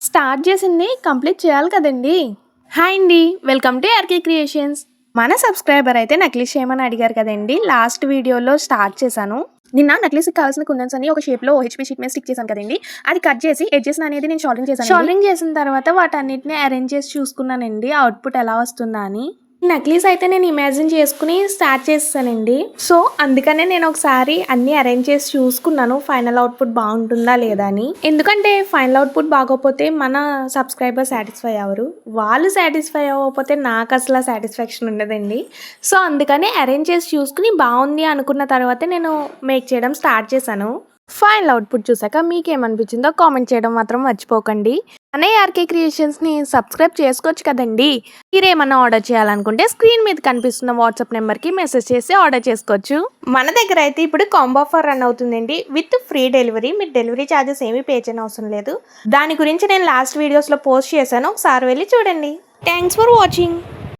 Start చేసింది complete చేయాలి కదండి. హాయ్ అండి, వెల్కమ్ టు ఆర్కే క్రియేషన్స్. మన సబ్స్క్రైబర్ అయితే నక్లీస్ చేయమని అడిగారు కదండి. లాస్ట్ వీడియోలో స్టార్ట్ చేశాను. నిన్న నక్లీస్కి కావాల్సిన కుందన్స్ అని ఒక షేప్లో ఓహెచ్పి షీట్ మీద స్టిక్ చేశాను కదండి. అది కట్ చేసి ఎడ్జెస్ అనేది నేను షోల్డరింగ్ చేశాను. షోల్డరింగ్ చేసిన తర్వాత వాటన్నిటిని అరేంజ్ చేసి చూసుకున్నానండి అవుట్పుట్ ఎలా వస్తుందా అని. నక్లీస్ అయితే నేను ఇమాజిన్ చేసుకుని స్టార్ట్ చేస్తానండి. సో అందుకనే నేను ఒకసారి అన్ని అరేంజ్ చేసి చూసుకున్నాను ఫైనల్ అవుట్పుట్ బాగుంటుందా లేదా అని. ఎందుకంటే ఫైనల్ అవుట్పుట్ బాగోకపోతే మన సబ్స్క్రైబర్ సాటిస్ఫై అవ్వరు, వాళ్ళు సాటిస్ఫై అవ్వకపోతే నాకు అసలు సాటిస్ఫాక్షన్ ఉండదండి. సో అందుకనే అరేంజ్ చేసి చూసుకుని బాగుంది అనుకున్న తర్వాత నేను మేక్ చేయడం స్టార్ట్ చేశాను. ఫైనల్ అవుట్పుట్ చూసాక మీకేమనిపించిందో కామెంట్ చేయడం మాత్రం మర్చిపోకండి. అనే ఆర్కే క్రియేషన్స్ని సబ్స్క్రైబ్ చేసుకోవచ్చు కదండి. మీరేమన్నా ఆర్డర్ చేయాలనుకుంటే స్క్రీన్ మీద కనిపిస్తున్న వాట్సాప్ నెంబర్కి మెసేజ్ చేసి ఆర్డర్ చేసుకోవచ్చు. మన దగ్గర అయితే ఇప్పుడు కాంబో ఆఫర్ రన్ అవుతుందండి విత్ ఫ్రీ డెలివరీ. మీరు డెలివరీ ఛార్జెస్ ఏమీ పే చేయని అవసరం లేదు. దాని గురించి నేను లాస్ట్ వీడియోస్లో పోస్ట్ చేశాను, ఒకసారి వెళ్ళి చూడండి. Thanks for watching.